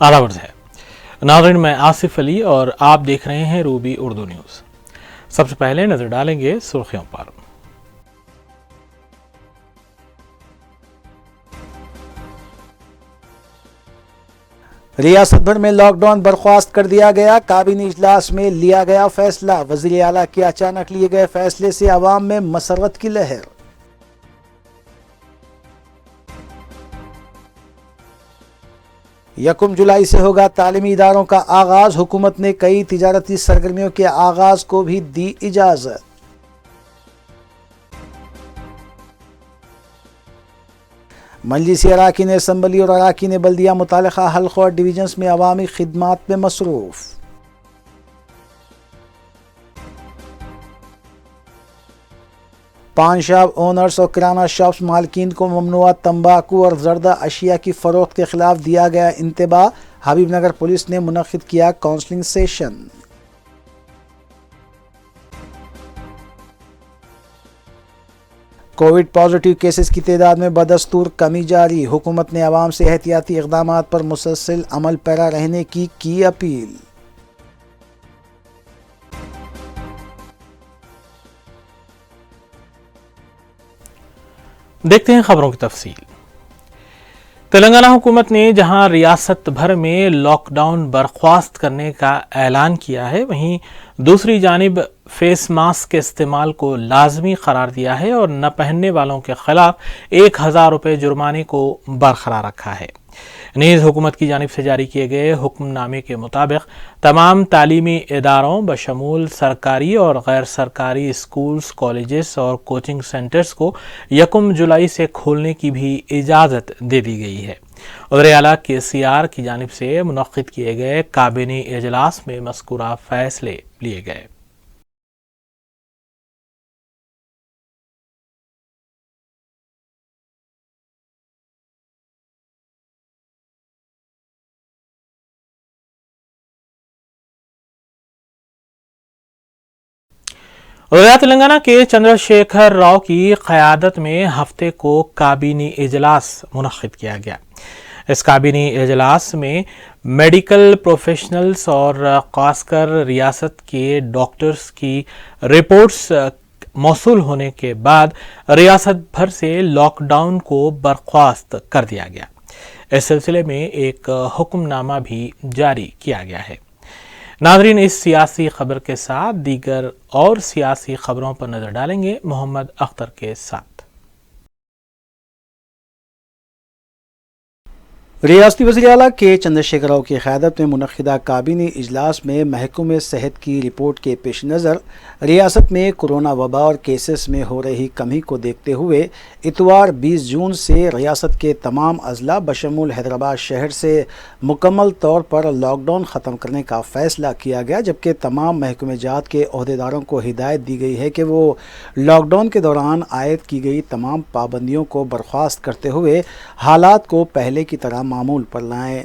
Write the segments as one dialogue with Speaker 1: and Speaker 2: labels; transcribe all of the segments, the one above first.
Speaker 1: आदाब है नाज़रीन, मैं आसिफ अली और आप देख रहे हैं रूबी उर्दू न्यूज़। सबसे पहले नजर डालेंगे सुर्खियों पर।
Speaker 2: रियासत भर में लॉकडाउन बर्खास्त कर दिया गया। काबीना इजलास में लिया गया फैसला। वज़ीर आला के अचानक लिए गए फैसले से अवाम में मसरत की लहर। यकम जुलाई से होगा तालीमी इदारों का आगाज। हुकूमत ने कई तिजारती सरगर्मियों के आगाज को भी दी इजाजत। मजलिसी अराकीन असम्बली और अराकीन बल्दिया मुतालिका हल्क़ों और डिवीजन्स में अवामी खिदमात में मसरूफ़। पान शॉप ओनर्स और किराना शॉप्स मालकीन को ममनुआ तंबाकू और जर्दा अशिया की फ़रोख्त के खिलाफ दिया गया इंतबाह। हबीबनगर पुलिस ने मुनक्किद किया counselling session. Covid positive cases की तादाद में बदस्तूर कमी जारी। हुकूमत ने अवाम से एहतियाती इक़दामात पर मुसलसल अमल पैरा रहने की अपील।
Speaker 1: देखते हैं खबरों की तफसील। तेलंगाना हुकूमत ने जहां रियासत भर में लॉकडाउन बर्खास्त करने का ऐलान किया है, वहीं दूसरी जानिब फेस मास्क के इस्तेमाल को लाजमी करार दिया है और न पहनने वालों के खिलाफ 1000 रुपये जुर्माने को बरकरार रखा है। नीज़ हुकूमत की जानिब से जारी किए गए हुक्मनामे के मुताबिक तमाम तालीमी इदारों बशमूल सरकारी और गैर सरकारी स्कूल्स, कॉलेजेस और कोचिंग सेंटर्स को 1 जुलाई से खोलने की भी इजाज़त दे दी गई है। वज़ीर आला KCR की जानिब से मुनक्किद किए गए काबीना इजलास में मज़कूरा फैसले लिए गए। वज़ीर तेलंगाना के चंद्रशेखर राव की क़यादत में हफ्ते को काबीनी इजलास मुनक्किद किया गया। इस काबीनी इजलास में मेडिकल प्रोफेशनल्स और खासकर रियासत के डॉक्टर्स की रिपोर्ट्स मौसूल होने के बाद रियासत भर से लॉकडाउन को बर्खास्त कर दिया गया। इस सिलसिले में एक हुक्मनामा भी जारी किया गया है। नाज़रीन, इस सियासी खबर के साथ दीगर और सियासी खबरों पर नजर डालेंगे मोहम्मद अख्तर के साथ।
Speaker 2: रियासती वज़ीर आला के चंद्रशेखर राव की क़यादत में मुनक्किदा काबीनी इजलास में महकमे सेहत की रिपोर्ट के पेश नज़र रियासत में कोरोना वबा और केसेस में हो रही कमी को देखते हुए इतवार 20 जून से रियासत के तमाम अजला बशमूल हैदराबाद शहर से मुकम्मल तौर पर लॉकडाउन ख़त्म करने का फ़ैसला किया गया, जबकि तमाम महकमे जात के अहदेदारों को हिदायत दी गई है कि वो लॉकडाउन के दौरान आयद की गई तमाम पाबंदियों को बर्खास्त करते हुए हालात को पहले की तरह मामूल पर लाएं।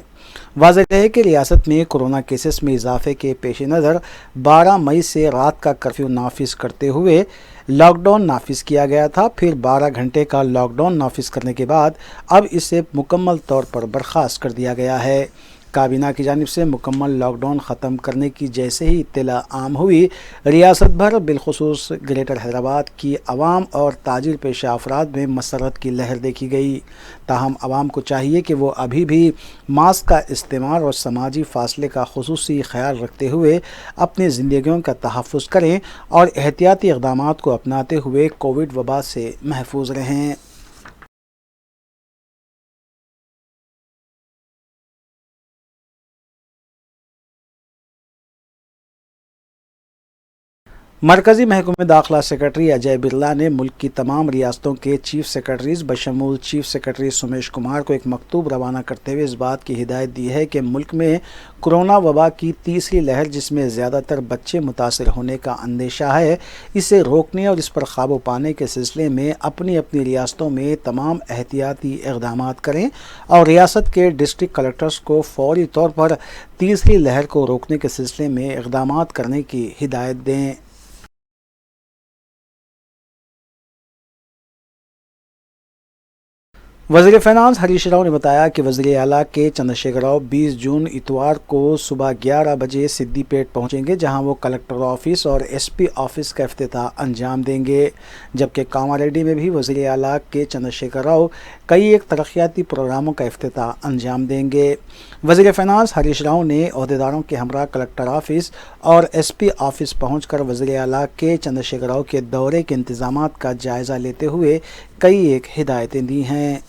Speaker 2: वाज़ेह है कि रियासत में कोरोना केसेस में इजाफे के पेश नज़र 12 मई से रात का कर्फ्यू नाफिज करते हुए लॉकडाउन नाफिज किया गया था। फिर 12 घंटे का लॉकडाउन नाफिज करने के बाद अब इसे मुकम्मल तौर पर बर्खास्त कर दिया गया है। काबीना की जानिब से मुकम्मल लॉकडाउन ख़त्म करने की जैसे ही इत्तला आम हुई, रियासत भर बिलखुसूस ग्रेटर हैदराबाद की आवाम और ताजिर पेशा अफराद में मसरत की लहर देखी गई। ताहम आवाम को चाहिए कि वो अभी भी मास्क का इस्तेमाल और समाजी फासले का खुसूसी ख्याल रखते हुए अपनी ज़िंदगियों का तहफ़्फ़ुज़ करें और एहतियाती इक़दामात को अपनाते हुए कोविड वबा से महफूज रहें। मरकज़ी महकमे दाखिला सेक्रेटरी अजय बिरला ने मुल्क की तमाम रियासतों के चीफ सेक्रेटरीज बशमूल चीफ सेक्रेटरी सुमेश कुमार को एक मकतूब रवाना करते हुए इस बात की हिदायत दी है कि मुल्क में कोरोना वबा की तीसरी लहर, जिसमें ज़्यादातर बच्चे मुतासर होने का अंदेशा है, इसे रोकने और इस पर काबू पाने के सिलसिले में अपनी अपनी रियासतों में तमाम एहतियाती इक़दामात करें और रियासत के डिस्ट्रिक्ट कलेक्टर्स को फौरी तौर पर तीसरी लहर को रोकने के सिलसिले में इक़दामात करने की हिदायत दें। वज़ीर फ़िनांस हरीश राव ने बताया कि वज़ीर आला के चंद्रशेखर राव 20 जून इतवार को सुबह 11 बजे सिद्दीपेट पहुंचेंगे, जहां वो कलेक्टर ऑफिस और एसपी ऑफिस का इफ्तिताह अंजाम देंगे। जबकि कामारेड्डी में भी वज़ीर आला के चंद्रशेखर राव कई एक तरक्याती प्रोग्रामों का इफ्तिताह अंजाम देंगे। वज़ीर फ़िनांस हरीश राव ने अहदेदारों के हमरा कलेक्टर ऑफिस और एसपी ऑफिस पहुंचकर वज़ीर आला के चंद्रशेखर राव के दौरे के इंतजामात का जायज़ा लेते हुए कई एक हिदायतें दी हैं।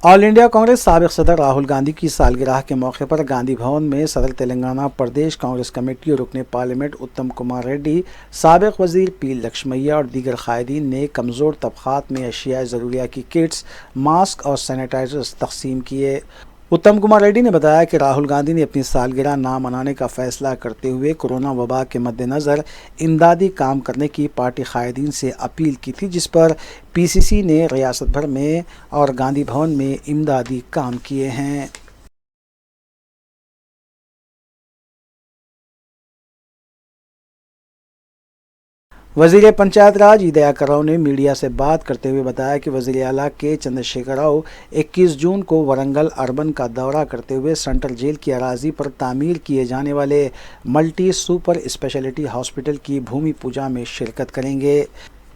Speaker 2: ऑल इंडिया कांग्रेस साबिक सदर राहुल गांधी की सालगिरह के मौके पर गांधी भवन में सदर तेलंगाना प्रदेश कांग्रेस कमेटी और रुकने पार्लियामेंट उत्तम कुमार रेड्डी, साबिक वजीर पी लक्ष्मैया और दीगर कायदीन ने कमज़ोर तबक़ात में अशिया ज़रूरिया की किट्स, मास्क और सैनिटाइजर्स तकसीम किए। उत्तम कुमार रेड्डी ने बताया कि राहुल गांधी ने अपनी सालगिरह ना मनाने का फैसला करते हुए कोरोना वबा के मद्देनज़र इमदादी काम करने की पार्टी कायदीन से अपील की थी, जिस पर पीसीसी ने रियासत भर में और गांधी भवन में इमदादी काम किए हैं। वज़ीर पंचायत राज ई दयाकर राव ने मीडिया से बात करते हुए बताया कि वज़ीर आला के चंद्रशेखर राव 21 जून को वरंगल अर्बन का दौरा करते हुए सेंट्रल जेल की अराजी पर तामीर किए जाने वाले मल्टी सुपर स्पेशलिटी हॉस्पिटल की भूमि पूजा में शिरकत करेंगे।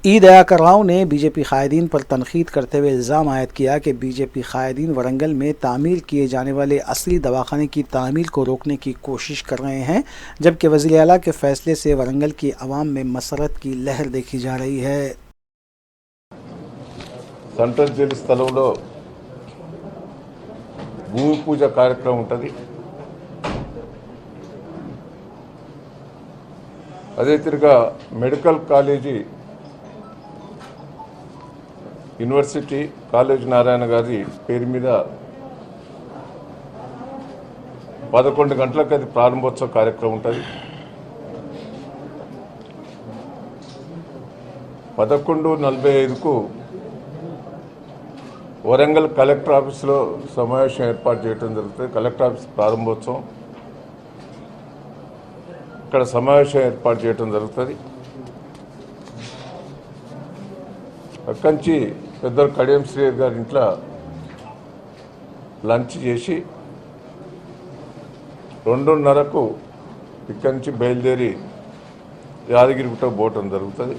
Speaker 2: ई दयाकर राव ने बीजेपी कायदीन पर तनकीद करते हुए इल्ज़ाम आयद किया कि बीजेपी कायदीन वरंगल में तामीर किए जाने वाले असली दवाखाने की तामीर को रोकने की कोशिश कर रहे हैं, जबकि वज़ीर आला के फैसले से वरंगल की आवाम में मसरत की लहर देखी जा रही है।
Speaker 3: సెంట్రల్ జైలు స్థలంలో భూమి పూజ కార్యక్రమం ఉంటుంది. అదే తిరిగా medical college university college Narayana గారి పేరు మీద 11 గంటలకు అది ప్రారంభోత్సవ కార్యక్రమం ఉంటుంది. 11:45కు వరంగల్ కలెక్టర్ ఆఫీస్లో సమావేశం ఏర్పాటు చేయడం జరుగుతుంది. కలెక్టర్ ఆఫీస్ ప్రారంభోత్సవం ఇక్కడ సమావేశం ఏర్పాటు చేయడం జరుగుతుంది. అక్కంచి పెద్దలు కడియం శ్రీహరి గారి ఇంట్లో లంచ్ చేసి 2:30కు ఇక్కడి నుంచి బయలుదేరి యాదగిరిగుట్ట పోవటం జరుగుతుంది.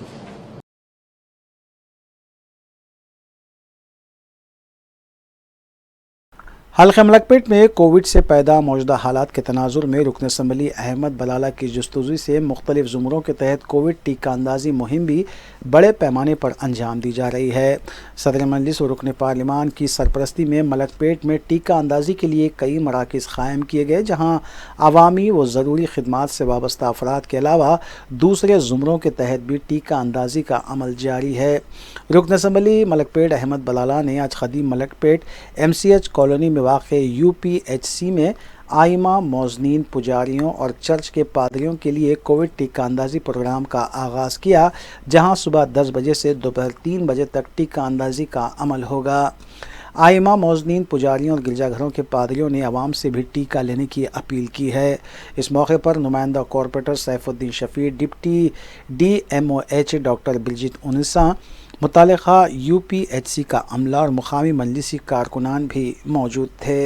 Speaker 2: हल्का मलकपेट में कोविड से पैदा मौजूदा हालात के तनाजुर में रुकन असम्बली अहमद बलाला की जस्तुजी से मुख्तलिफ ज़ुमरों के तहत कोविड टीका अंदाजी मुहिम भी बड़े पैमाने पर अंजाम दी जा रही है। सदर मजलिस और रुकन पार्लिमान की सरपरस्ती में मलकपेट में टीका अंदाजी के लिए कई मराकज़ क़ायम किए गए, जहाँ अवामी व ज़रूरी खिदमात से वाबस्ता अफराद के अलावा दूसरे ज़ुमरों के तहत भी टीका अंदाजी का अमल जारी है। रुकन असम्बली मलकपेट अहमद बलाला ने आज खदीम मलकपेट MCH कॉलोनी में वाक़े UPHC में आइमा, मौज़नीन, पुजारियों और चर्च के पादरियों के लिए कोविड टीका अंदाजी प्रोग्राम का आगाज़ किया, जहां सुबह 10 बजे से दोपहर 3 बजे तक टीका अंदाजी का अमल होगा। आइमा, मौज़नीन, पुजारियों और गिरजाघरों के पादरियों ने आवाम से भी टीका लेने की अपील की है। इस मौके पर नुमाइंदा corporator Saifuddin Shafi, deputy DMOH doctor Biljeet Unnisa, मुतालिका UPHC का अमला और मुकामी मजलिसी कारकुनान भी मौजूद थे।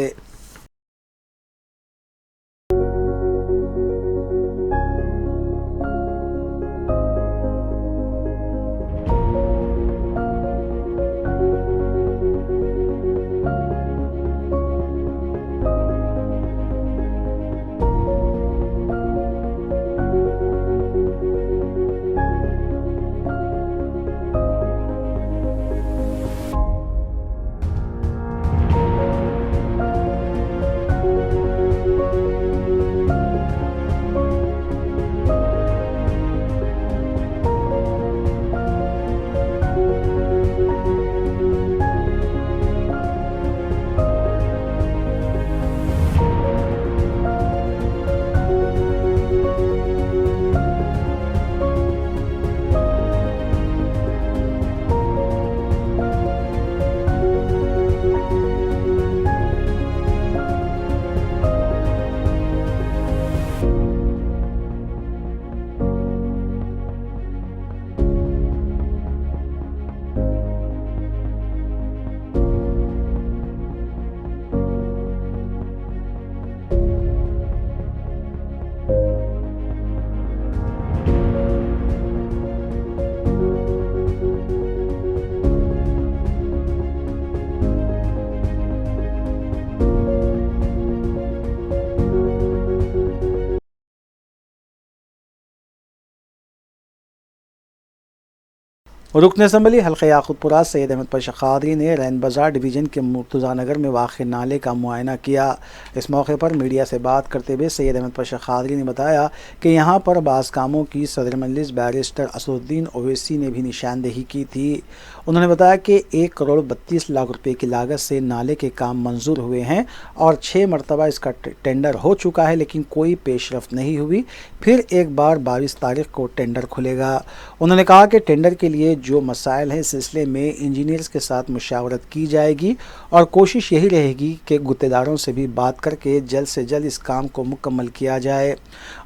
Speaker 2: रुकन असम्बली हल्का याकूतपुरा सैयद अहमद पाशा कादरी ने रैन बाजार डिवीज़न के मुर्तज़ा नगर में वाक़ नाले का मुआयना किया। इस मौके पर मीडिया से बात करते हुए सैयद अहमद पाशा कादरी ने बताया कि यहाँ पर बाज़ कामों की सदर मजलिस बैरिस्टर असदुद्दीन ओवैसी ने भी निशानदेही की थी। उन्होंने बताया कि 1 करोड़ 32 लाख रुपए की लागत से नाले के काम मंजूर हुए हैं और 6 मरतबा इसका टेंडर हो चुका है, लेकिन कोई पेशरफ नहीं हुई। फिर एक बार 22 तारीख को टेंडर खुलेगा। उन्होंने कहा कि टेंडर के लिए जो मसाइल हैं इस सिलसिले में इंजीनियर्स के साथ मुशावरत की जाएगी और कोशिश यही रहेगी कि गुत्तेदारों से भी बात करके जल्द से जल्द इस काम को मुकम्मल किया जाए।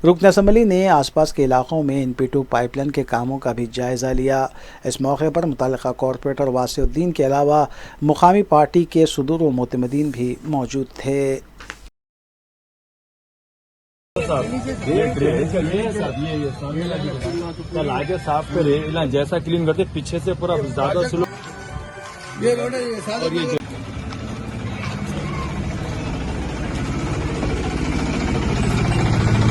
Speaker 2: रुकन असम्बली ने आसपास के इलाकों में NP2 पाइपलाइन के कामों का भी जायज़ा लिया। इस मौके पर मुतल्लिका कॉरपोरेटर वासिउद्दीन के अलावा मुकामी पार्टी के सदूर व मोतमदीन भी मौजूद थे।
Speaker 4: कल आगे साफ करे इला जैसा क्लीन करते पीछे से पूरा ज्यादा स्लो ये रोड है और ये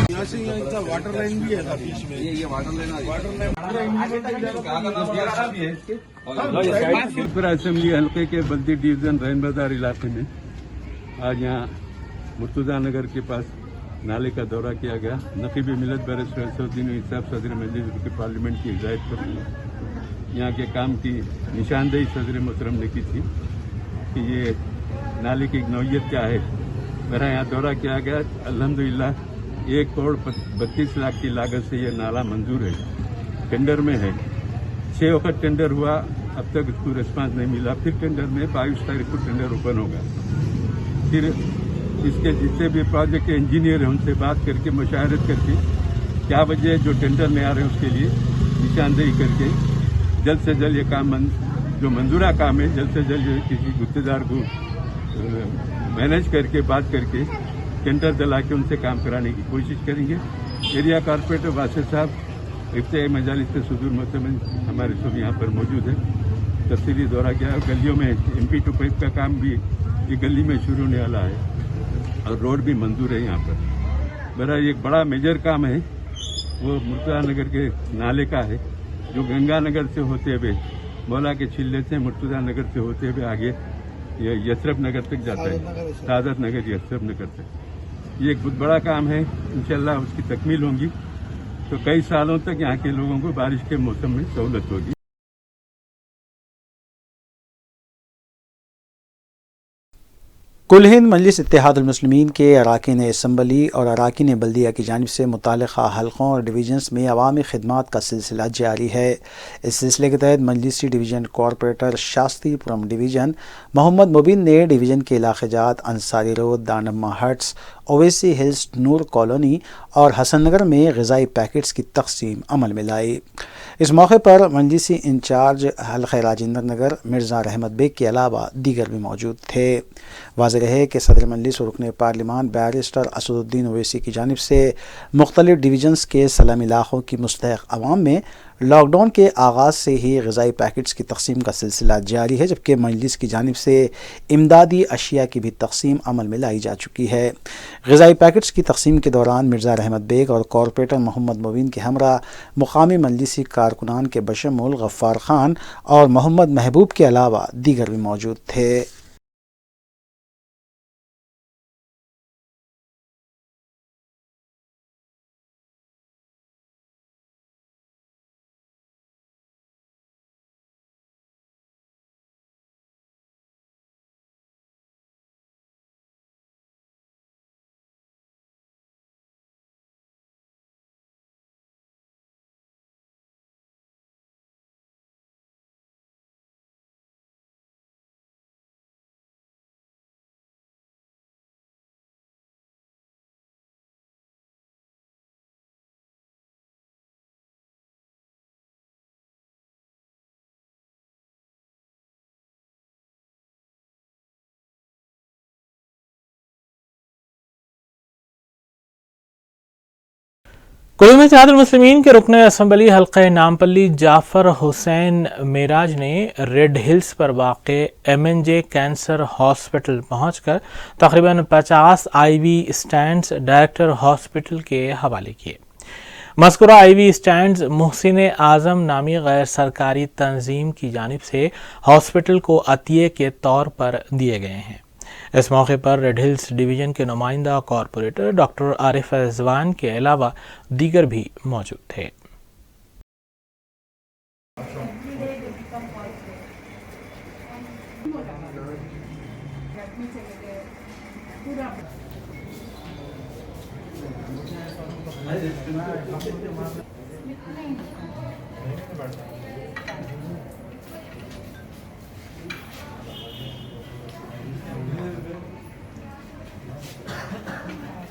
Speaker 4: यहाँ से यहाँ वाटर लाइन भी है ना बीच में ये वाटर लाइन
Speaker 5: असेंबली हल्के के बल्दी डिवीजन रैन बाजार इलाके में आज यहाँ मुर्तुजा नगर के पास नाले का दौरा किया गया। नकीब मिलत बैरिस्टर असदुद्दीन साहब सदर मजलिस के पार्लियामेंट की हिदायत पर यहाँ के काम की निशानदेही सदर मोहतरम ने की थी कि ये नाले की नौयत क्या है। मेरा यहाँ दौरा किया गया। अल्हम्दुलिल्लाह 1 करोड़ 32 लाख की लागत से ये नाला मंजूर है, टेंडर में है। 6 वक्त टेंडर हुआ, अब तक उसको रिस्पांस नहीं मिला। फिर टेंडर में 22 तारीख को टेंडर ओपन होगा। फिर इसके जितने भी प्रोजेक्ट के इंजीनियर हैं उनसे बात करके मुशावरत करके क्या वजह जो टेंडर नहीं आ रहे उसके लिए निशानदेही करके जल्द से जल्द ये काम जो मंजूरा काम है जल्द से जल्द किसी गुत्तेदार को मैनेज करके बात करके टेंडर दिला के उनसे काम कराने की कोशिश करेंगे। एरिया कॉर्पोरेटर वासिफ साहब इफ्तिताई मजालिस के सदूर मोहतमिन हमारे सब यहाँ पर मौजूद है। तफसीली दौरा किया। गलियों में NP2 पाइप का काम भी ये गली में शुरू होने वाला है और रोड भी मंजूर है यहाँ पर। मेरा एक बड़ा मेजर काम है वो मुर्तुजा नगर के नाले का है, जो गंगा नगर से होते हुए मौला के छिल्ले से मुर्तुजा नगर से होते हुए आगे ये यसरफ नगर तक जाता है, सादत नगर यसरफ नगर तक। ये एक बहुत बड़ा काम है। इंशाल्लाह उसकी तकमील होगी तो कई सालों तक यहाँ के लोगों को बारिश के मौसम में सहूलत होगी।
Speaker 2: कुल हिंद मजलिस इत्तेहादुल मुस्लिमीन के अराकीन असम्बली और अराकीन बल्दिया की जानिब से मुतालिका हल्कों और डिवीजन्स में अवामी खिदमात का सिलसिला जारी है। इस सिलसिले के तहत मजलिसी division corporator Shastripuram division Mohammed Mubeen ने डिवीज़न के इलाके जात Ansari Road, Danamma Huts, Owaisi Hills, Noor Colony और हसन नगर में ग़िज़ाई पैकेट्स की तक़सीम अमल में लाई। इस मौके पर मजलिसी इंचार्ज हल्का राजेंद्र नगर मिर्ज़ा रहमत बेग के अलावा दीगर भी मौजूद थे। वाज़ेह है कि सदर मजलिस और रुकन पार्लिमान बैरिस्टर असदुद्दीन ओवैसी की जानिब से मुख्तलिफ डिवीजन्स के सलाम इलाक़ों की मुस्तहक़ अवाम में लॉकडाउन के आगाज़ से ही ग़िज़ाई पैकेट्स की तक़सीम का सिलसिला जारी है, जबकि मजलिस की जानिब से इमदादी अशिया की भी तक़सीम अमल में लाई जा चुकी है। ग़िज़ाई पैकेट्स की तक़सीम के दौरान मिर्ज़ा रहमत बेग और कॉरपोरेटर मोहम्मद मुबीन के हमरा मुकामी मजलिसी कारकुनान के बशमुल गफ़्फ़ार ख़ान और मोहम्मद महबूब के अलावा दीगर भी मौजूद थे।
Speaker 1: कुल इत्तेहादुल मुस्लिमीन के रुकन असम्बली हल्का नामपल्ली जाफर हुसैन मेराज ने रेड हिल्स पर वाक़े MNJ कैंसर हॉस्पिटल पहुंचकर तकरीबन 50 IV स्टैंड्स डायरेक्टर हॉस्पिटल के हवाले किए। मज़कूरा आईवी स्टैंड्स मोहसिन आज़म नामी गैर सरकारी तंजीम की जानिब से हॉस्पिटल को अतिये के तौर पर दिए गए हैं। इस मौके पर रेड हिल्स डिवीज़न के नुमाइंदा कॉरपोरेटर डॉक्टर आरिफ रिजवान के अलावा दीगर भी मौजूद थे।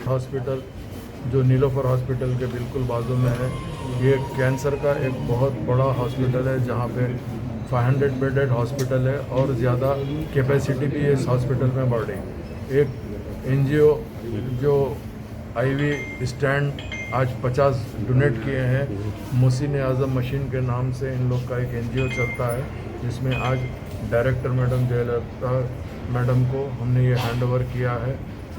Speaker 6: हॉस्पिटल जो नीलोफर हॉस्पिटल के बिल्कुल बाजू में है, ये कैंसर का एक बहुत बड़ा हॉस्पिटल है जहाँ पे 500 बेडेड हॉस्पिटल है और ज़्यादा कैपेसिटी भी इस हॉस्पिटल में बढ़ रही है। एक एनजीओ जो आईवी स्टैंड आज 50 डोनेट किए हैं, मोहसिन आज़म मशीन के नाम से इन लोग का एक एनजीओ चलता है, जिसमें आज डायरेक्टर मैडम जयललिता मैडम को हमने ये हैंडओवर किया है।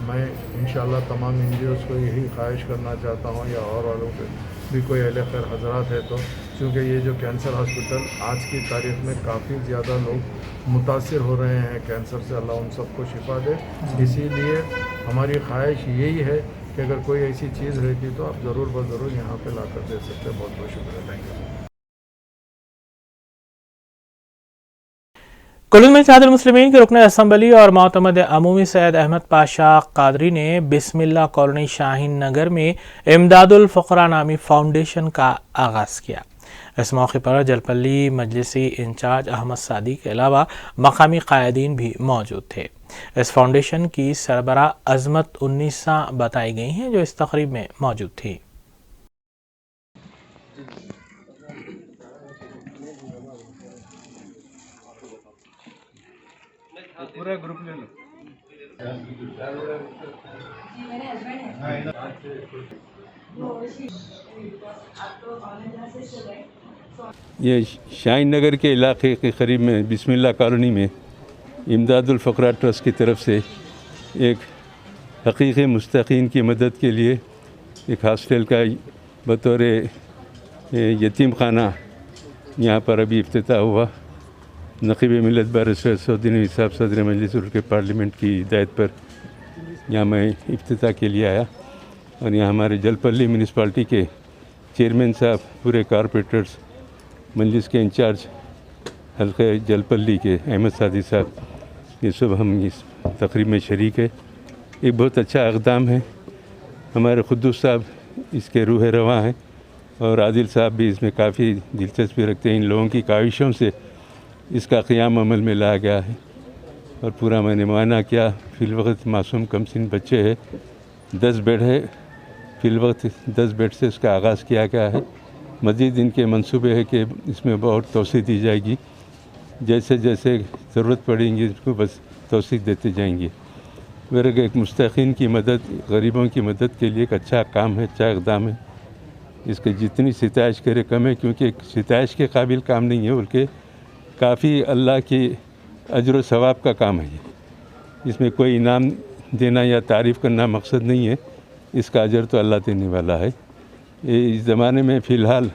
Speaker 6: मैं इंशाल्लाह तमाम एनजीओज़ को यही ख्वाहिश करना चाहता हूँ या और वालों के भी कोई अहले खैर हजरात है तो, क्योंकि ये जो कैंसर हॉस्पिटल आज की तारीख में काफ़ी ज़्यादा लोग मुतासिर हो रहे हैं कैंसर से, अल्लाह उन सबको शिफा दे। इसीलिए हमारी ख्वाहिश यही है कि अगर कोई ऐसी चीज़ रहती तो आप ज़रूर ब ज़रूर यहाँ पे ला कर दे सकते हैं। बहुत बहुत शुक्रिया, थैंक यू।
Speaker 1: कुल्लू में इत्तेहादुल मुस्लिमीन के रुकन असम्बली और मोतमद अमूमी सैयद अहमद पाशा कादरी ने बिस्मिल्लाह कॉलोनी शाहीन नगर में इमदादुल फ़क़रा नामी फाउंडेशन का आगाज़ किया। इस मौके पर जलपल्ली मजलिसी इंचार्ज अहमद सादी के अलावा मकामी कायदीन भी मौजूद थे। इस फाउंडेशन की सरबराह अज़मत उन्नीसा बताई गई हैं जो इस तकरीब में मौजूद थी।
Speaker 5: पूरा ग्रुप ले लो। ये शाहीन नगर के इलाके के करीब में बिस्मिल्लाह कॉलोनी में इमदादुल फ़क़रा ट्रस्ट की तरफ से एक हक़ीक़ी मुस्तक़ीन की मदद के लिए एक हॉस्टल का बतौर यतीम खाना यहाँ पर अभी इफ्तिताह हुआ। नक़ीब मिल्लत बारिस्टर सऊदीन साहब सदर मजलिस उर्द पार्लियामेंट की हिदायत पर यहाँ मैं इफ्तिताह के लिए आया और यहाँ हमारे जलपल्ली म्यूनिसिपालिटी के चेयरमैन साहब, पूरे कारपोरेटर्स, मजलिस के इंचार्ज हल्के जलपल्ली के अहमद सादी साहब, ये सब हम इस तकरीब में शरीक है। एक बहुत अच्छा इक़दाम है। हमारे खुद्दूस साहब इसके रूह रवां हैं और आदिल साहब भी इसमें काफ़ी दिलचस्पी रखते हैं। इन लोगों की काविशों से इसका क़याम अमल में लाया गया है और पूरा मैंने मुआयना किया। फ़िलवक़्त मासूम कमसिन बच्चे हैं, 10 बेड है, फ़िलवक़्त 10 बेड से इसका आगाज़ किया गया है। मज़ीद इनके मंसूबे है कि इसमें बहुत तोसी दी जाएगी, जैसे जैसे ज़रूरत पड़ेंगी इसको बस तोसी देते जाएंगे। मेरे एक मुस्तक़ीन की मदद, गरीबों की मदद के लिए एक अच्छा काम है, अच्छा इक़दाम है। इसके जितनी सिताइश करे कम है, क्योंकि सिताइश के काबिल काम नहीं है, बल्कि काफ़ी अल्लाह की अजर व सवाब का काम है। इसमें कोई इनाम देना या तारीफ़ करना मकसद नहीं है, इसका अजर तो अल्लाह देने वाला है। इस ज़माने में फ़िलहाल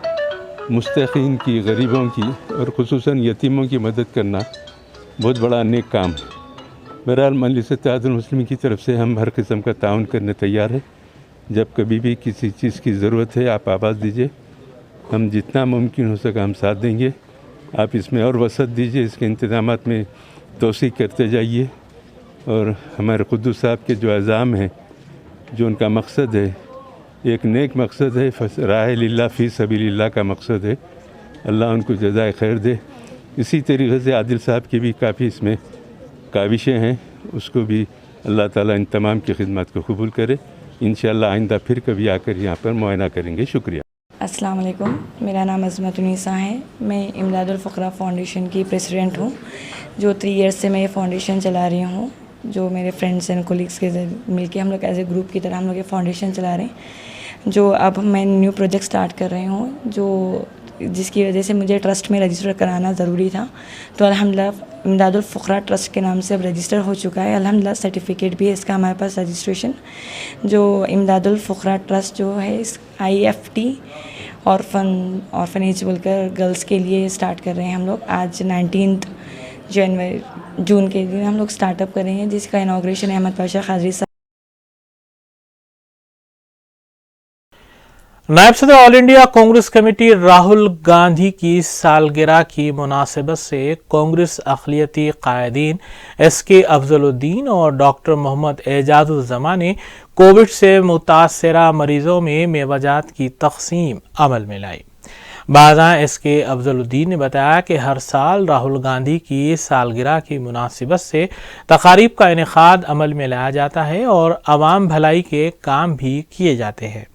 Speaker 5: मुस्तक़ीन की, गरीबों की और ख़ुसूसन यतीमों की मदद करना बहुत बड़ा नेक काम है। बहरहाल मजलिस इत्तेहादुल मुस्लिमीन की तरफ से हम हर किस्म का ताउन करने तैयार है। जब कभी भी किसी चीज़ की ज़रूरत है आप आवाज़ दीजिए, हम जितना मुमकिन हो सका हम साथ देंगे। आप इसमें और वसअत दीजिए, इसके इंतज़ामात में तोसी करते जाइए। और हमारे खुद्दूस साहब के जो अज़ाम हैं, जो उनका मकसद है, एक नेक मकसद है, राह लिल्लाह फ़ी सबीलिल्लाह का मकसद है। अल्लाह उनको जज़ाए खैर दे। इसी तरीके से आदिल साहब की भी काफ़ी इसमें काविशें हैं, उसको भी अल्लाह ताला इन तमाम की खिदमत को कबूल करे। इंशाअल्लाह आइंदा फिर कभी आकर यहाँ पर मुआयना करेंगे। शुक्रिया।
Speaker 7: अस्सलाम वालेकुम, मेरा नाम अज़मत उन्नीसा है। मैं इमदादुल फ़क़रा फ़ाउंडेशन की प्रेसिडेंट हूँ। जो 3 ईयर्स से मैं ये फ़ाउंडेशन चला रही हूँ, जो मेरे फ्रेंड्स एंड कोलीग्स के मिलके हम लोग एज ए ग्रुप की तरह हम लोग ये फ़ाउंडेशन चला रहे हैं। जो अब मैं न्यू प्रोजेक्ट स्टार्ट कर रही हूँ, जो जिसकी वजह से मुझे ट्रस्ट में रजिस्टर कराना ज़रूरी था। तो अल्हम्दुलिल्लाह इमदादुल फ़ुक़रा ट्रस्ट के नाम से अब रजिस्टर हो चुका है। अल्हम्दुलिल्लाह सर्टिफिकेट भी है इसका हमारे पास रजिस्ट्रेशन। जो इमदादुल फ़ुक़रा ट्रस्ट जो है इस IFT ऑर्फनेज बोलकर गर्ल्स के लिए स्टार्ट कर रहे हैं हम लोग। आज 19 जून के दिन हम लोग स्टार्टअप कर रहे हैं, जिसका इनॉग्रेशन अहमद पाशा क़ादरी साहब।
Speaker 1: नायब सदर all India Congress committee Rahul Gandhi की सालगिरह की मुनासिबत से कांग्रेस अक़लियती कायदीन SK अफजलुद्दीन और डॉक्टर मोहम्मद एजाजुज़्ज़मा ने कोविड से मुतासरा मरीजों में मेवाजात की तक़सीम अमल में लाई। बाज़ा SK अफजलुद्दीन ने बताया कि हर साल राहुल गांधी की सालगिरह की मुनासिबत से तक़ारीब का इनेकाद अमल में लाया जाता है और अवाम भलाई के काम भी किए जाते हैं।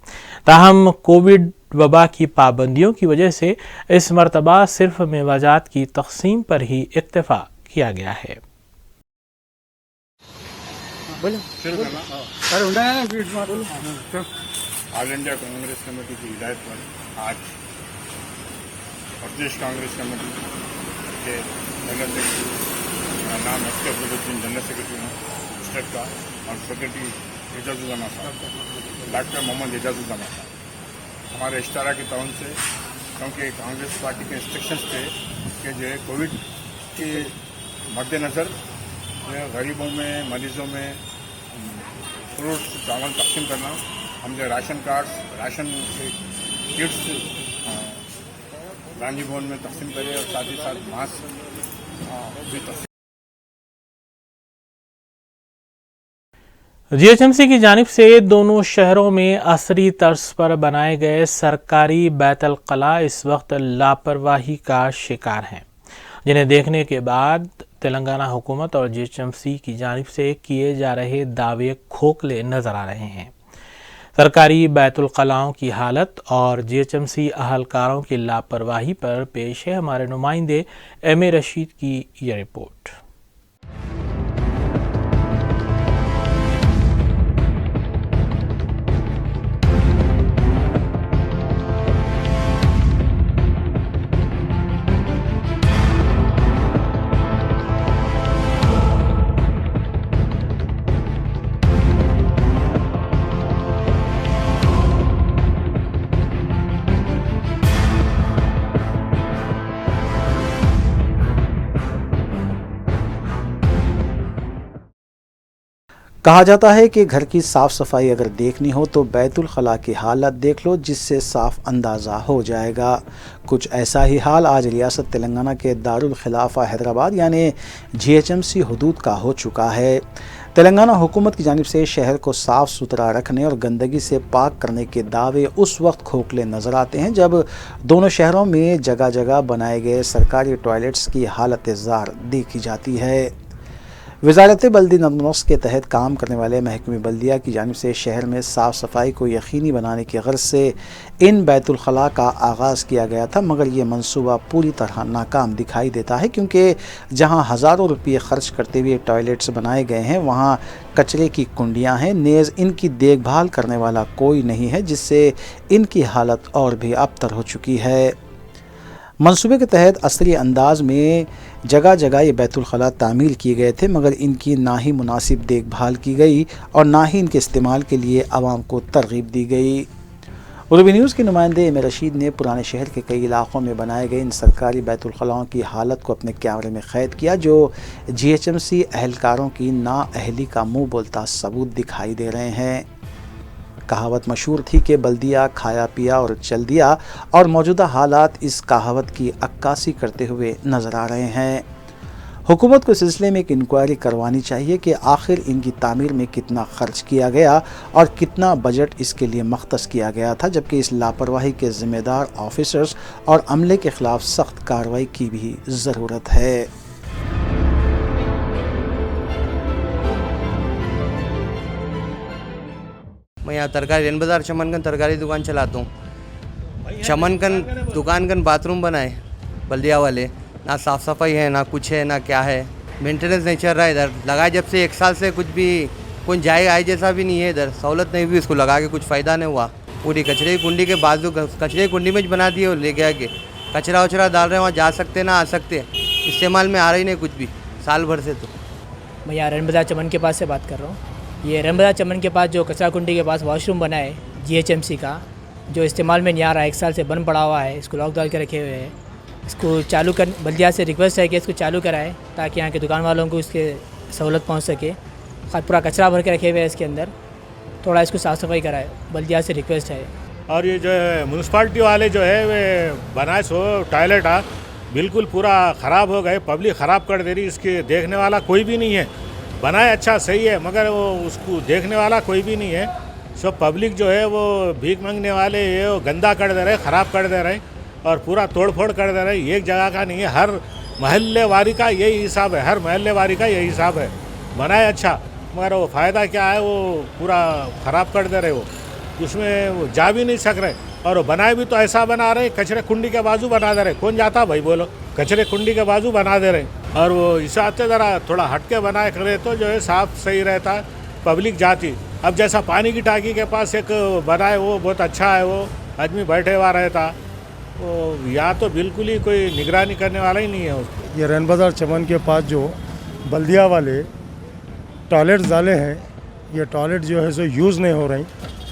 Speaker 1: ताहम कोविड वबा की पाबंदियों की वजह से इस मरतबा सिर्फ मेवाजात की तक़सीम पर ही इक्तफ़ा किया गया है।
Speaker 3: ऑल इंडिया कांग्रेस कमेटी की हिदायत पर आज प्रदेश कांग्रेस कमेटी के जनरल सेक्रेटरी, मेरा नाम SK अफजलुद्दीन, जनरल सेक्रेटरी हूँ स्टेट का, और सेक्रेटरी एजाजुज़्ज़मा साहब, डॉक्टर मोहम्मद एजाजुज़्ज़मा साहब, हमारे इश्तारा की तौर से, क्योंकि कांग्रेस पार्टी के इंस्ट्रक्शंस थे कि जो है कोविड के मद्देनज़र गरीबों में, मरीजों में फ्रूट्स चावल तकसीम करना, हमने राशन कार्ड्स, राशन के किट्स गांधी भवन में तकसीम करे और साथ ही साथ मास्क भी तकसीम।
Speaker 1: GHMC की जानिब से दोनों शहरों में असरी तर्ज पर बनाए गए सरकारी बैतुल कला इस वक्त लापरवाही का शिकार हैं, जिन्हें देखने के बाद तेलंगाना हुकूमत और GHMC की जानिब से किए जा रहे दावे खोखले नजर आ रहे हैं। सरकारी बैतुल कलाओं की हालत और GHMC अहलकारों की लापरवाही पर पेश है हमारे नुमाइंदे MA रशीद की यह रिपोर्ट।
Speaker 2: कहा जाता है कि घर की साफ़ सफाई अगर देखनी हो तो बैतुल खला की हालत देख लो, जिससे साफ अंदाज़ा हो जाएगा। कुछ ऐसा ही हाल आज रियासत तेलंगाना के दारुल खिलाफा हैदराबाद यानी GHMC हदूद का हो चुका है। तेलंगाना हुकूमत की जानिब से शहर को साफ़ सुथरा रखने और गंदगी से पाक करने के दावे उस वक्त खोखले नज़र आते हैं जब दोनों शहरों में जगह जगह बनाए गए सरकारी टॉयलेट्स की हालत ज़ार देखी जाती है। वज़ारत बल्दी नज़्म के तहत काम करने वाले महकमे बल्दिया की जानिब से शहर में साफ़ सफाई को यकीनी बनाने की गर्ज से इन बैतुल खला का आगाज़ किया गया था, मगर ये मंसूबा पूरी तरह नाकाम दिखाई देता है, क्योंकि जहां हज़ारों रुपये खर्च करते हुए टॉयलेट्स बनाए गए हैं वहां कचरे की कुंडियां हैं, नेज़ इनकी देखभाल करने वाला कोई नहीं है, जिससे इनकी हालत और भी अबतर हो चुकी है। मंसूबे के तहत असली अंदाज में जगह जगह ये बैतुल खला तामीर किए गए थे, मगर इनकी ना ही मुनासिब देखभाल की गई और ना ही इनके इस्तेमाल के लिए आवाम को तरगीब दी गई। उर्दू न्यूज़ के नुमाइंदे MA रशीद ने पुराने शहर के कई इलाक़ों में बनाए गए इन सरकारी बैतुल खलाओं की हालत को अपने कैमरे में क़ैद किया, जो GHMC अहलकारों की नाअहली का मुँह बोलता सबूत दिखाई दे रहे हैं। कहावत मशहूर थी कि बल्दिया खाया पिया और चल दिया, और मौजूदा हालात इस कहावत की अक्कासी करते हुए नज़र आ रहे हैं। हुकूमत को इस सिलसिले में एक इंक्वायरी करवानी चाहिए कि आखिर इनकी तामीर में कितना खर्च किया गया और कितना बजट इसके लिए मख्तस किया गया था, जबकि इस लापरवाही के ज़िम्मेदार ऑफिसर्स और अमले के ख़िलाफ़ सख्त कार्रवाई की भी ज़रूरत है।
Speaker 8: मैं यहाँ तरकारी रेन बाज़ार चमनगन तरकारी दुकान चलाता हूँ। चमनगन दुकान कन बाथरूम बनाए बल्दिया वाले, ना साफ़ सफाई है ना कुछ है ना क्या है, मेंटेनेंस नहीं चल रहा है इधर। लगाए जब से 1 साल से कुछ भी कोई जाए आए जैसा भी नहीं है इधर, सहूलत नहीं हुई, इसको लगा के कुछ फ़ायदा नहीं हुआ। पूरी कचरे की कुंडी के बाजू कचरे की कुंडी में बना दिए और ले गया के कचरा वचरा डाल रहे हैं, वहाँ जा सकते ना आ सकते, इस्तेमाल में आ रही नहीं कुछ भी साल भर से। तो
Speaker 9: मैं यहाँ रैन बाज़ार चमन के पास से बात कर रहा हूँ। ये रैन बाज़ार चमन के पास जो कचरा कुंडी के पास वॉशरूम बना है GHMC का, जो इस्तेमाल में नहीं आ रहा है, 1 साल से बंद पड़ा हुआ है, इसको लॉक डाल के रखे हुए हैं। इसको चालू कर, बल्दिया से रिक्वेस्ट है कि इसको चालू कराए ताकि यहाँ के दुकान वालों को इसके सहूलत पहुँच सके। पूरा कचरा भर के रखे हुए हैं इसके अंदर, थोड़ा इसको साफ़ सफाई कराए, बल्दिया से रिक्वेस्ट है।
Speaker 3: और ये जो है म्यूनसिपाल्टी वाले जो है वे बनाए सो टॉयलेट बिल्कुल पूरा ख़राब हो गए, पब्लिक ख़राब कर दे रही, इसके देखने वाला कोई भी नहीं है। बनाए अच्छा सही है मगर वो उसको देखने वाला कोई भी नहीं है। सब पब्लिक जो है वो भीख मांगने वाले ये वो गंदा कर दे रहे, ख़राब कर दे रहे और पूरा तोड़ फोड़ कर दे रहे। एक जगह का नहीं है, हर महल्ले वारी का यही हिसाब है, हर महल्ले वारी का यही हिसाब है। बनाए अच्छा मगर वो फ़ायदा क्या है, वो पूरा ख़राब कर दे रहे, वो उसमें वो जा भी नहीं सक रहे। और बनाए भी तो ऐसा बना रहे, कचरे कुंडी के बाजू बना दे रहे। कौन जाता भाई बोलो, कचरे कुंडी के बाजू बना दे रहे। और वो हिसाब से ज़रा थोड़ा हटके बनाए करे तो जो है साफ सही रहता, पब्लिक जाती। अब जैसा पानी की टाकी के पास एक बनाए वो बहुत अच्छा है, वो आदमी बैठे हुआ रहता, वो यहाँ तो बिल्कुल ही कोई निगरानी करने वाला ही नहीं है उसको।
Speaker 10: ये रैन बाज़ार चमन के पास जो बल्दिया वाले टॉयलेट्स डाले हैं, ये टॉयलेट जो है सो यूज़ नहीं हो रही,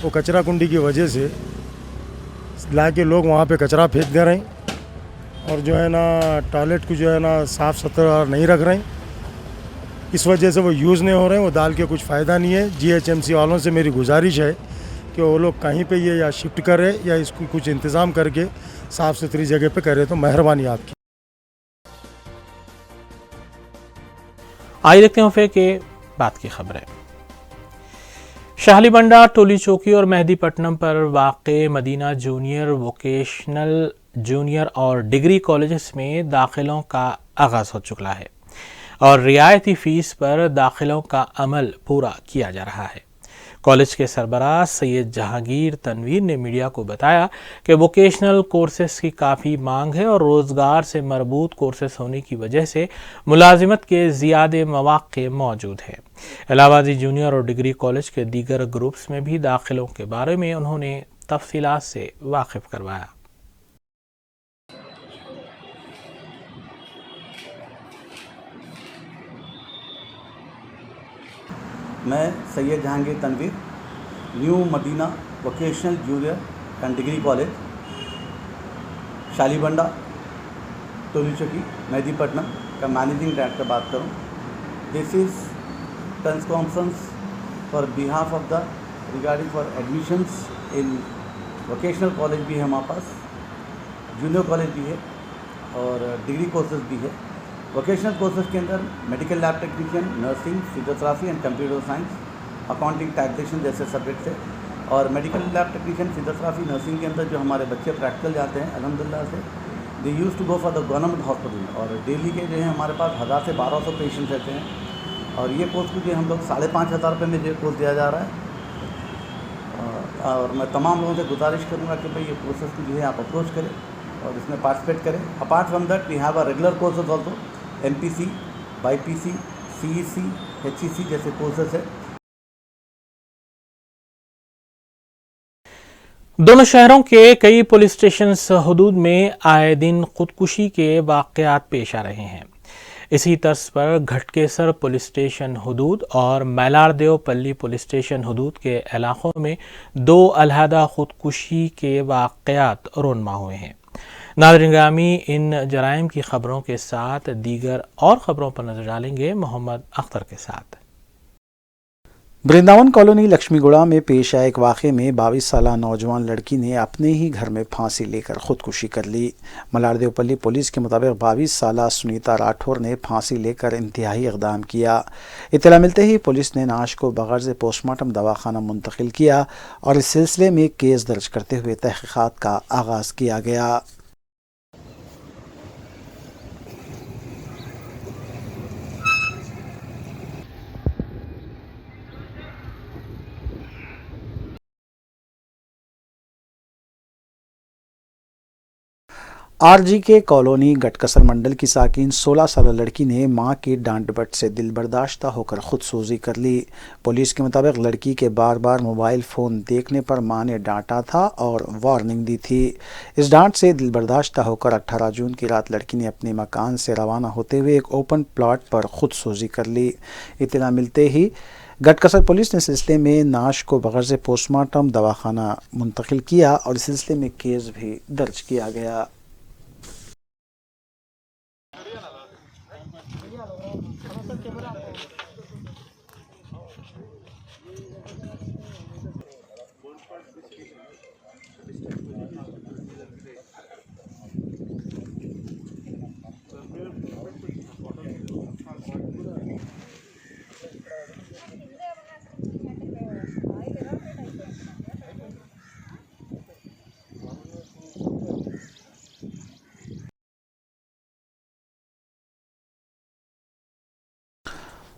Speaker 10: वो कचरा कुंडी की वजह से ला के लोग वहाँ पे कचरा फेंक दे रहे हैं और जो है ना टॉयलेट को जो है ना साफ़ सुथरा नहीं रख रहे हैं। इस वजह से वो यूज़ नहीं हो रहे हैं, वो डाल के कुछ फ़ायदा नहीं है। GHMC वालों से मेरी गुजारिश है कि वो लोग कहीं पे ये या शिफ्ट करें या इसको कुछ इंतज़ाम करके साफ़ सुथरी जगह पे करें तो मेहरबानी आपकी।
Speaker 1: आइए देखते हैं फिर के बात की खबर है। शालीबंडा, टोली चौकी और मेहदीपट्टनम पर वाक़े मदीना जूनियर, वोकेशनल जूनियर और डिग्री कॉलेजेस में दाखिलों का आगाज़ हो चुका है और रियायती फ़ीस पर दाखिलों का अमल पूरा किया जा रहा है। कॉलेज के सरबराह सैयद जहांगीर तनवीर ने मीडिया को बताया कि वोकेशनल कोर्सेस की काफ़ी मांग है और रोज़गार से मरबूत कोर्सेस होने की वजह से मुलाजिमत के ज़्यादा मौक़े मौजूद हैं। इलाहाबादी जूनियर और डिग्री कॉलेज के दीगर ग्रुप्स में भी दाखिलों के बारे में उन्होंने तफसीलात से वाकिफ़ करवाया।
Speaker 11: मैं Syed Jahangir Tanveer, New Madina Vocational Junior and Degree College, Shalibanda, Toli Chowki, Mehdipatnam का मैनेजिंग डायरेक्टर बात करूं। This is press conference for behalf of the regarding for admissions in vocational college भी है हमारे पास, जूनियर कॉलेज भी है और डिग्री कोर्सेज भी है। वोकेशनल कोर्सेज के अंदर medical lab technician, nursing, physiotherapy and computer science, accounting, taxation जैसे सब्जेक्ट है। और medical lab technician, physiotherapy, nursing के अंदर जो हमारे बच्चे प्रैक्टिकल जाते हैं अल्हम्दुलिल्लाह से, they use to go for the government hospital और डेली के जो है हमारे पास 1000 से 1200 पेशेंट रहते हैं। और ये कोर्स को जो हम लोग 5,500 रुपये में जो कोर्स दिया जा रहा है। और मैं तमाम लोगों से गुजारिश करूँगा कि भाई ये कोर्सेज को जो है आप अप्रोच करें और इसमें पार्टिसिपेट करें। Apart from that we have a regular courses also, MPC, BPC, CEC, HEC जैसे कोर्सेज है।
Speaker 1: दोनों शहरों के कई पुलिस स्टेशन हदूद में आए दिन खुदकुशी के वाक़यात पेश आ रहे हैं। इसी तर्ज पर घटकेसर पुलिस स्टेशन हदूद और मैलारदेवपल्ली पुलिस स्टेशन हदूद के इलाकों में 2 अलहदा खुदकुशी के वाक़यात रोनमा हुए हैं। नाज़रीन ग्रामी, इन जराइम की खबरों के साथ दीगर और ख़बरों पर नजर डालेंगे मोहम्मद अख्तर के साथ।
Speaker 2: वृंदावन कॉलोनी लक्ष्मीगुड़ा में पेश आए एक वाक़े में 22 साला नौजवान लड़की ने अपने ही घर में फांसी लेकर खुदकुशी कर ली। मलारदेवपल्ली पुलिस के मुताबिक 22 साला सुनीता राठौर ने फांसी लेकर इंतहाई इक़दाम किया। इत्तला मिलते ही पुलिस ने नाश को बग़र्ज़ पोस्टमार्टम दवाखाना मुंतकिल किया और इस सिलसिले में केस दर्ज करते हुए तहक़ीक़ात का आगाज़ किया गया। आरजी के कॉलोनी गटकसर मंडल की साकिन 16 साल लड़की ने मां की डांट डपट से दिल बर्दाश्ता होकर खुदसूजी कर ली। पुलिस के मुताबिक लड़की के बार बार मोबाइल फ़ोन देखने पर मां ने डांटा था और वार्निंग दी थी। इस डांट से दिल बर्दाश्ता होकर 18 जून की रात लड़की ने अपने मकान से रवाना होते हुए एक ओपन प्लॉट पर खुदसूजी कर ली। इत्तला मिलते ही गटकसर पुलिस ने सिलसिले में नाश को बगैर से पोस्टमार्टम दवाखाना मुंतकिल किया और इस सिलसिले में केस भी दर्ज किया गया।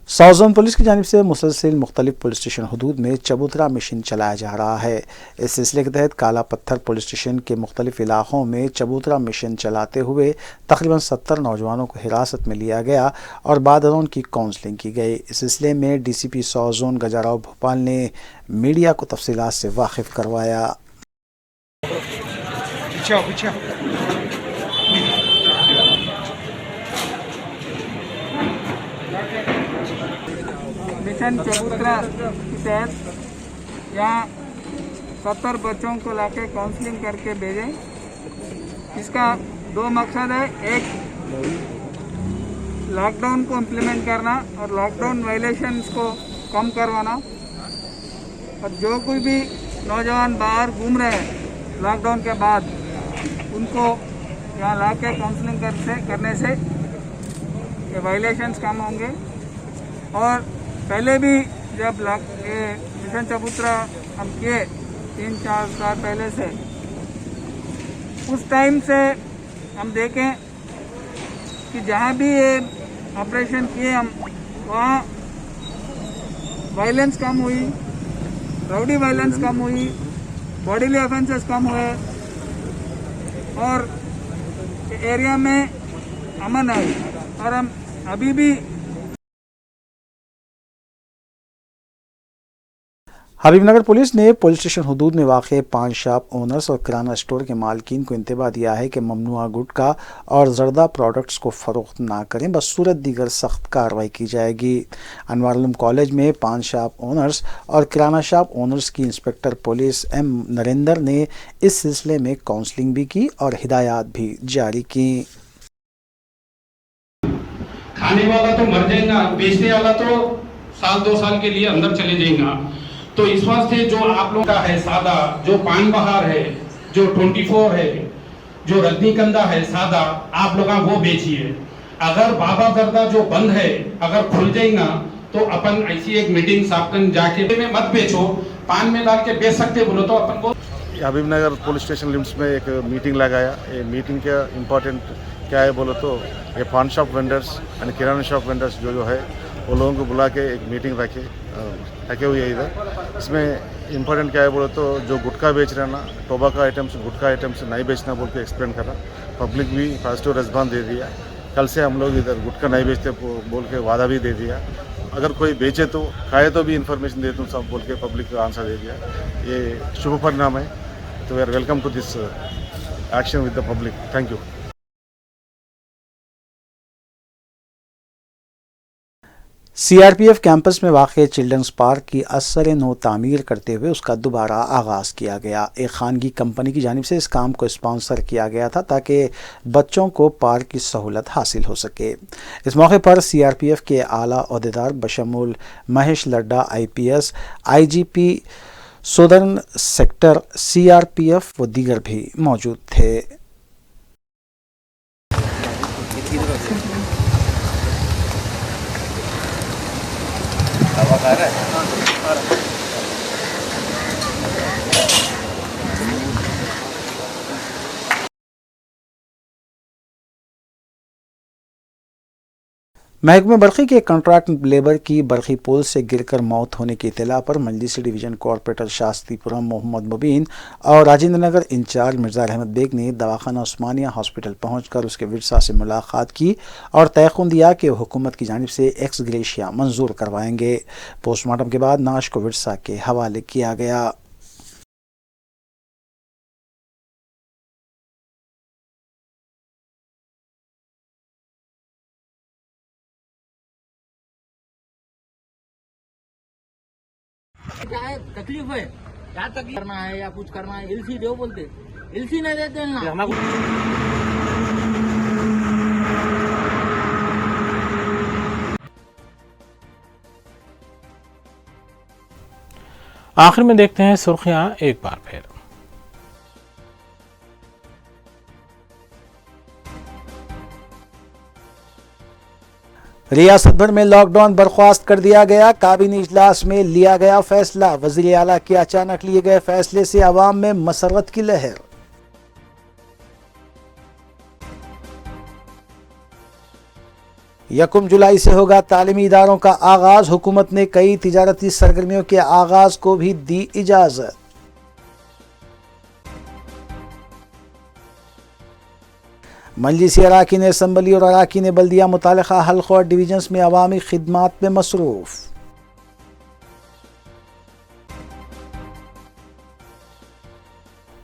Speaker 2: साउथ जोन पुलिस की जानिब से मुसलसिल मुख्तलिफ पुलिस स्टेशन हदूद में चबूतरा मिशन चलाया जा रहा है। इस सिलसिले के तहत काला पत्थर पुलिस स्टेशन के मुख्तलिफ इलाकों में चबूतरा मिशन चलाते हुए तकरीबन 70 नौजवानों को हिरासत में लिया गया और बाद उनकी काउंसलिंग की गई। इस सिलसिले में DCP साउथ जोन गजाराव भोपाल ने मीडिया को तफसीलात से वाकिफ करवाया।
Speaker 12: मिशन चबूतरा के तहत यहाँ 70 बच्चों को लाके काउंसलिंग करके भेजें। इसका 2 मकसद है, एक लॉकडाउन को इम्प्लीमेंट करना और लॉकडाउन वायलेशंस को कम करवाना, और जो कोई भी नौजवान बाहर घूम रहे हैं लॉकडाउन के बाद उनको यहाँ लाके काउंसलिंग करने से ये वायलेशंस कम होंगे। और पहले भी जब मिशन चबूतरा हम किए 3-4 साल पहले से, उस टाइम से हम देखें कि जहाँ भी ये ऑपरेशन किए हम, वहाँ वायलेंस कम हुई, राउडी वायलेंस कम हुई, बॉडीली ऑफेंसेस कम हुए और एरिया में अमन आई। और हम अभी भी
Speaker 2: हबीबनगर पुलिस ने पुलिस स्टेशन हदूद में वाक़े 5 शॉप ओनर्स और किराना स्टोर के मालकीन को इंतबाह दिया है कि ममनुआ गुटखा और जर्दा प्रोडक्ट्स को फ़रोख्त ना करें, बसूरत दीगर सख्त कार्रवाई की जाएगी। अनवार उलूम कॉलेज में 5 शॉप ओनर्स और किराना शॉप ओनर्स की इंस्पेक्टर पुलिस M नरेंद्र ने इस सिलसिले में काउंसलिंग भी की और हिदायत भी जारी की।
Speaker 13: खाने वाला तो मर जाएगा, बेचने वाला तो 1-2 साल के लिए अंदर चले जाएगा। तो इस वास्ते जो आप लोगों का है सादा, जो पान बहार है, जो 24 है, जो रजनीगंधा है सादा, आप लोग वो बेचिए। अगर बाबा दरदा जो बंद है अगर खुल जाएगा तो अपन ऐसी एक मीटिंग सापन जाके में मत बेचो, पान में डाल के बेच सकते बोलो तो अपन को।
Speaker 14: हबीबनगर पुलिस स्टेशन लिमिट्स में एक मीटिंग लगाया। ये मीटिंग का इम्पोर्टेंट क्या है बोलो तो ये पान शॉप वेंडर्स और किराना शॉप वेंडर्स जो है वो लोगों को बुला के एक मीटिंग रखे हुए है इधर। इसमें इम्पोर्टेंट क्या है बोलो तो जो गुटखा बेच रहे हैं ना, टोबाको आइटम्स, गुटखा आइटम्स नहीं बेचना बोल के एक्सप्लेन करा। पब्लिक भी पॉजिटिव रेस्पॉन्स दे दिया। कल से हम लोग इधर गुटखा नहीं बेचते बोल के वादा भी दे दिया। अगर कोई बेचे तो खाए तो भी इन्फॉर्मेशन दे दूँ सब बोल के पब्लिक को आंसर दे दिया। ये शुभ परिणाम है। तो we are welcome to this action with the public. Thank you.
Speaker 2: CRPF campus में वाक़ चिल्ड्रंस पार्क की असर नो तामीर करते हुए उसका दोबारा आगाज़ किया गया। एक खानगी कंपनी की जानिब से इस काम को स्पॉन्सर किया गया था ताकि बच्चों को पार्क की सहूलत हासिल हो सके। इस मौके पर CRPF के आला ओहदेदार बशमूल Mahesh Ladda IPS, IGP southern sector CRPF व दीगर भी मौजूद थे। महकमे बरखी के कॉन्ट्रैक्ट लेबर की बरखी पुल से गिरकर मौत होने की इत्तला पर मजलिसी डिवीजन कॉर्पोरेटर शास्त्रीपुरम मोहम्मद मुबीन और राजेंद्र नगर इंचार्ज मिर्जा अहमद बेग ने दवाखाना उस्मानिया हॉस्पिटल पहुंचकर उसके विरसा से मुलाकात की और तयक़ुन दिया कि हुकूमत की जानिब से एक्स ग्रेशिया मंजूर करवाएंगे। पोस्टमार्टम के बाद नाश को विरसा के हवाले किया गया।
Speaker 15: क्या है तकलीफ है, क्या तकलीफ करना है या कुछ करना है, एलसी दो बोलते, एलसी नहीं देते ना।
Speaker 1: आखिर में देखते हैं सुर्खियां एक बार फिर।
Speaker 2: रियासत भर में लॉकडाउन बर्खास्त कर दिया गया। काबीना इजलास में लिया गया फैसला। वज़ीर आला के अचानक लिए गए फैसले से अवाम में मसरत की लहर। यकम जुलाई से होगा तालीमी इदारों का आगाज। हुकूमत ने कई तिजारती सरगर्मियों के आगाज को भी दी इजाजत। मजलिसी अराकीन असम्बली और अराकीन बल्दिया मुतालिका हल्क़ और डिवीजन्स में अवामी खिदमात में मसरूफ़।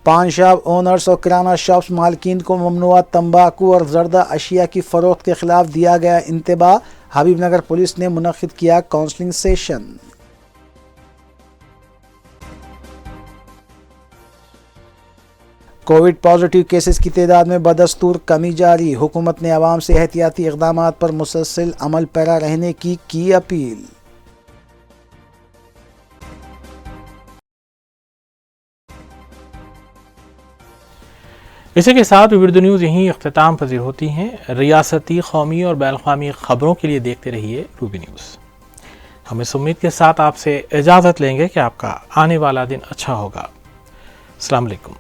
Speaker 2: पान शॉप ओनर्स और किराना शॉप्स मालकीन को ममनुआ तंबाकू और जर्दा अशिया की फ़रोख्त के खिलाफ दिया गया इंतबाह। हबीबनगर पुलिस ने मुनक़िद किया counselling session. Covid positive cases की तादाद में बदस्तूर कमी जारी। हुकूमत ने अवाम से एहतियाती इक़दामात पर मुसलसल अमल पैरा रहने की अपील।
Speaker 1: इसी के साथ विविध न्यूज़ यहीं इख्तिताम पजीर होती हैं। रियासती, कौमी और बैनुल-अक़वामी खबरों के लिए देखते रहिए रूबी न्यूज़। हम इस उम्मीद के साथ आपसे इजाज़त लेंगे कि आपका आने वाला दिन अच्छा होगा। अस्सलाम वालेकुम।